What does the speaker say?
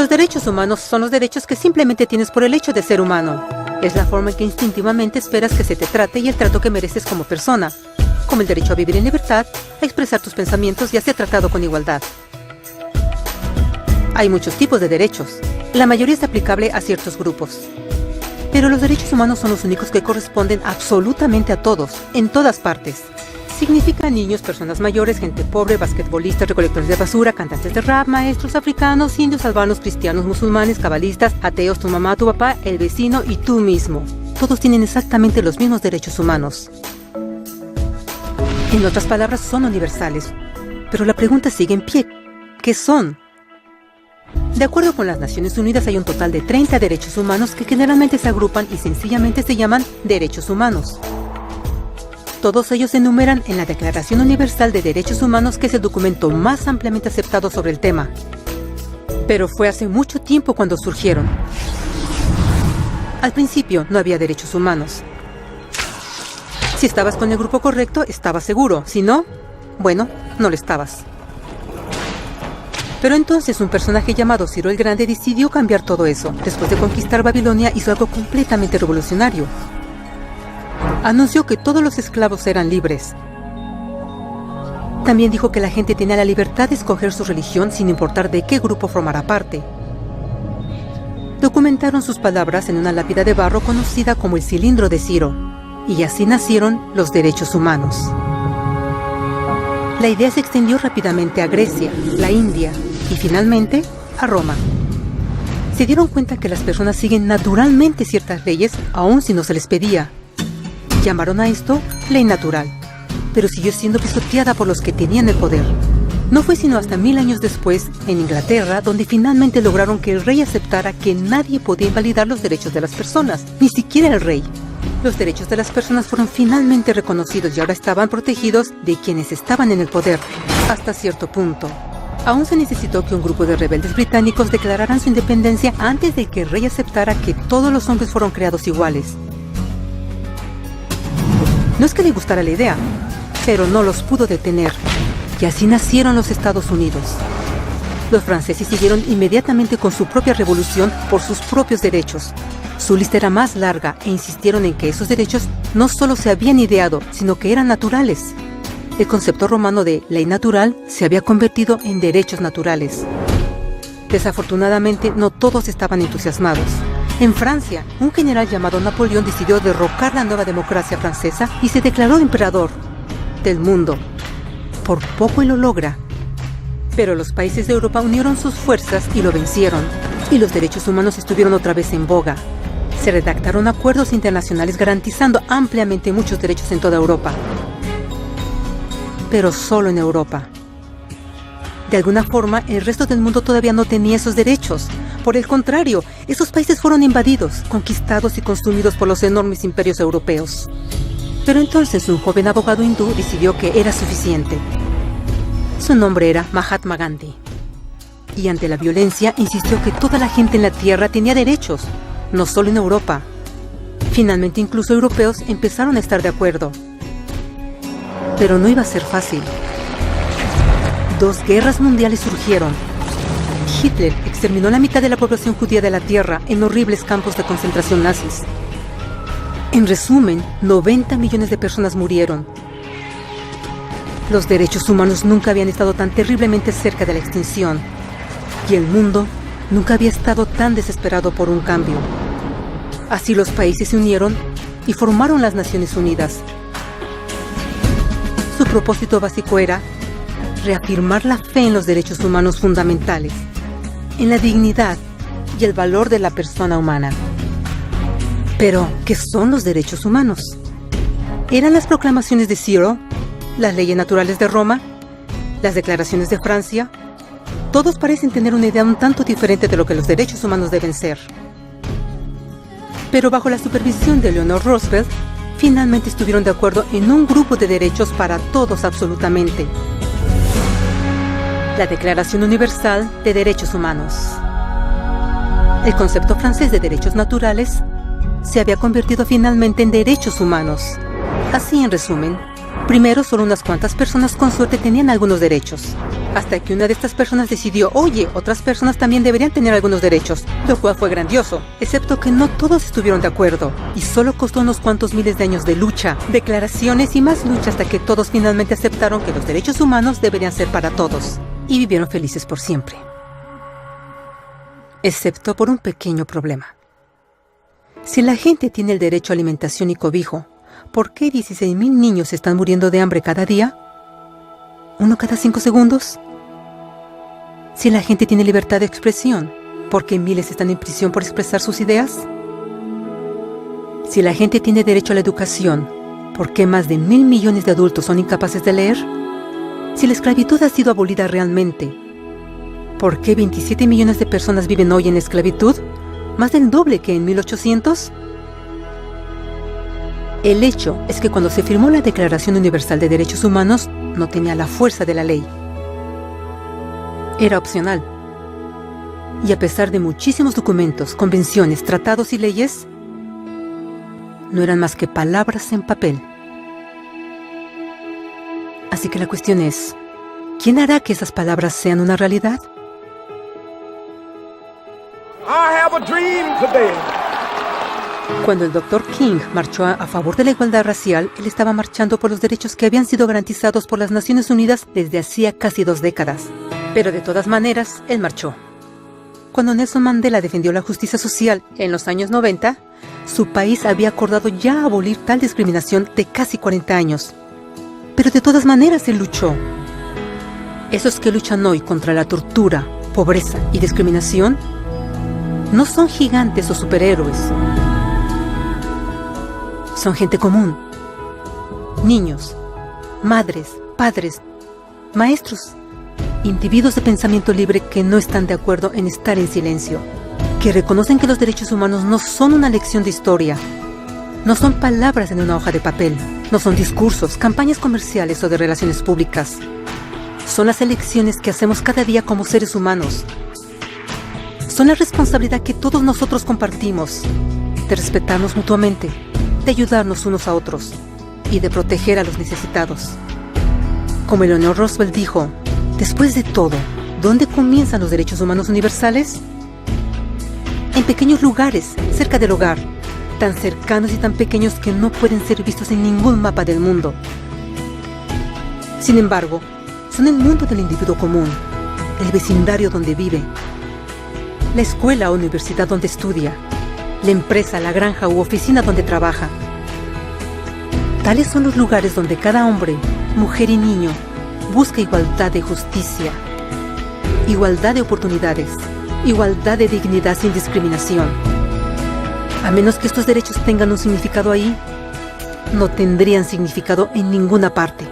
Los derechos humanos son los derechos que simplemente tienes por el hecho de ser humano. Es la forma en que instintivamente esperas que se te trate y el trato que mereces como persona, como el derecho a vivir en libertad, a expresar tus pensamientos y a ser tratado con igualdad. Hay muchos tipos de derechos. La mayoría es aplicable a ciertos grupos. Pero los derechos humanos son los únicos que corresponden absolutamente a todos, en todas partes. Significa niños, personas mayores, gente pobre, basquetbolistas, recolectores de basura, cantantes de rap, maestros africanos, indios, albanos, cristianos, musulmanes, cabalistas, ateos, tu mamá, tu papá, el vecino y tú mismo. Todos tienen exactamente los mismos derechos humanos. En otras palabras, son universales. Pero la pregunta sigue en pie. ¿Qué son? De acuerdo con las Naciones Unidas, hay un total de 30 derechos humanos que generalmente se agrupan y sencillamente se llaman derechos humanos. Todos ellos se enumeran en la Declaración Universal de Derechos Humanos, que es el documento más ampliamente aceptado sobre el tema. Pero fue hace mucho tiempo cuando surgieron. Al principio no había derechos humanos. Si estabas con el grupo correcto, estabas seguro. Si no, bueno, no lo estabas. Pero entonces un personaje llamado Ciro el Grande decidió cambiar todo eso. Después de conquistar Babilonia, hizo algo completamente revolucionario. Anunció que todos los esclavos eran libres. También dijo que la gente tenía la libertad de escoger su religión sin importar de qué grupo formara parte. Documentaron sus palabras en una lápida de barro conocida como el Cilindro de Ciro, y así nacieron los derechos humanos. La idea se extendió rápidamente a Grecia, la India y finalmente a Roma. Se dieron cuenta que las personas siguen naturalmente ciertas leyes aun si no se les pedía. Llamaron a esto ley natural, pero siguió siendo pisoteada por los que tenían el poder. No fue sino hasta 1000 años después, en Inglaterra, donde finalmente lograron que el rey aceptara que nadie podía invalidar los derechos de las personas, ni siquiera el rey. Los derechos de las personas fueron finalmente reconocidos y ahora estaban protegidos de quienes estaban en el poder, hasta cierto punto. Aún se necesitó que un grupo de rebeldes británicos declararan su independencia antes de que el rey aceptara que todos los hombres fueron creados iguales. No es que le gustara la idea, pero no los pudo detener, y así nacieron los Estados Unidos. Los franceses siguieron inmediatamente con su propia revolución por sus propios derechos. Su lista era más larga e insistieron en que esos derechos no solo se habían ideado, sino que eran naturales. El concepto romano de ley natural se había convertido en derechos naturales. Desafortunadamente, no todos estaban entusiasmados. En Francia, un general llamado Napoleón decidió derrocar la nueva democracia francesa y se declaró emperador del mundo. Por poco y lo logra. Pero los países de Europa unieron sus fuerzas y lo vencieron. Y los derechos humanos estuvieron otra vez en boga. Se redactaron acuerdos internacionales garantizando ampliamente muchos derechos en toda Europa. Pero solo en Europa. De alguna forma, el resto del mundo todavía no tenía esos derechos. Por el contrario, esos países fueron invadidos, conquistados y consumidos por los enormes imperios europeos. Pero entonces un joven abogado hindú decidió que era suficiente. Su nombre era Mahatma Gandhi. Y ante la violencia insistió que toda la gente en la tierra tenía derechos, no solo en Europa. Finalmente incluso europeos empezaron a estar de acuerdo. Pero no iba a ser fácil. 2 guerras mundiales surgieron. Hitler exterminó la mitad de la población judía de la Tierra en horribles campos de concentración nazis. En resumen, 90 millones de personas murieron. Los derechos humanos nunca habían estado tan terriblemente cerca de la extinción. Y el mundo nunca había estado tan desesperado por un cambio. Así los países se unieron y formaron las Naciones Unidas. Su propósito básico era reafirmar la fe en los derechos humanos fundamentales, en la dignidad y el valor de la persona humana. Pero, ¿qué son los derechos humanos? ¿Eran las proclamaciones de Ciro, las leyes naturales de Roma, las declaraciones de Francia? Todos parecen tener una idea un tanto diferente de lo que los derechos humanos deben ser. Pero bajo la supervisión de Eleanor Roosevelt, finalmente estuvieron de acuerdo en un grupo de derechos para todos absolutamente. La Declaración Universal de Derechos Humanos. El concepto francés de derechos naturales se había convertido finalmente en derechos humanos. Así en resumen, primero solo unas cuantas personas con suerte tenían algunos derechos. Hasta que una de estas personas decidió, oye, otras personas también deberían tener algunos derechos, lo cual fue grandioso, excepto que no todos estuvieron de acuerdo, y solo costó unos cuantos miles de años de lucha, declaraciones y más lucha hasta que todos finalmente aceptaron que los derechos humanos deberían ser para todos, y vivieron felices por siempre. Excepto por un pequeño problema. Si la gente tiene el derecho a alimentación y cobijo, ¿por qué 16,000 niños están muriendo de hambre cada día? ¿Uno cada 5 segundos? Si la gente tiene libertad de expresión, ¿por qué miles están en prisión por expresar sus ideas? Si la gente tiene derecho a la educación, ¿por qué más de 1,000 millones de adultos son incapaces de leer? Si la esclavitud ha sido abolida realmente, ¿por qué 27 millones de personas viven hoy en esclavitud? ¿Más del doble que en 1800? El hecho es que cuando se firmó la Declaración Universal de Derechos Humanos, no tenía la fuerza de la ley. Era opcional. Y a pesar de muchísimos documentos, convenciones, tratados y leyes, no eran más que palabras en papel. Así que la cuestión es, ¿quién hará que esas palabras sean una realidad? I have a dream today. Cuando el Dr. King marchó a favor de la igualdad racial, él estaba marchando por los derechos que habían sido garantizados por las Naciones Unidas desde hacía casi 2 décadas. Pero de todas maneras, él marchó. Cuando Nelson Mandela defendió la justicia social en los años 90, su país había acordado ya abolir tal discriminación de casi 40 años. Pero de todas maneras, él luchó. Esos que luchan hoy contra la tortura, pobreza y discriminación no son gigantes o superhéroes. Son gente común. Niños, madres, padres, maestros, individuos de pensamiento libre que no están de acuerdo en estar en silencio, que reconocen que los derechos humanos no son una lección de historia, no son palabras en una hoja de papel, no son discursos, campañas comerciales o de relaciones públicas. Son las elecciones que hacemos cada día como seres humanos. Son la responsabilidad que todos nosotros compartimos, de respetarnos mutuamente, de ayudarnos unos a otros y de proteger a los necesitados. Como Eleanor Roosevelt dijo, después de todo, ¿dónde comienzan los derechos humanos universales? En pequeños lugares, cerca del hogar, tan cercanos y tan pequeños que no pueden ser vistos en ningún mapa del mundo. Sin embargo, son el mundo del individuo común, el vecindario donde vive, la escuela o universidad donde estudia, la empresa, la granja u oficina donde trabaja. Tales son los lugares donde cada hombre, mujer y niño busca igualdad de justicia, igualdad de oportunidades, igualdad de dignidad sin discriminación. A menos que estos derechos tengan un significado ahí, no tendrían significado en ninguna parte.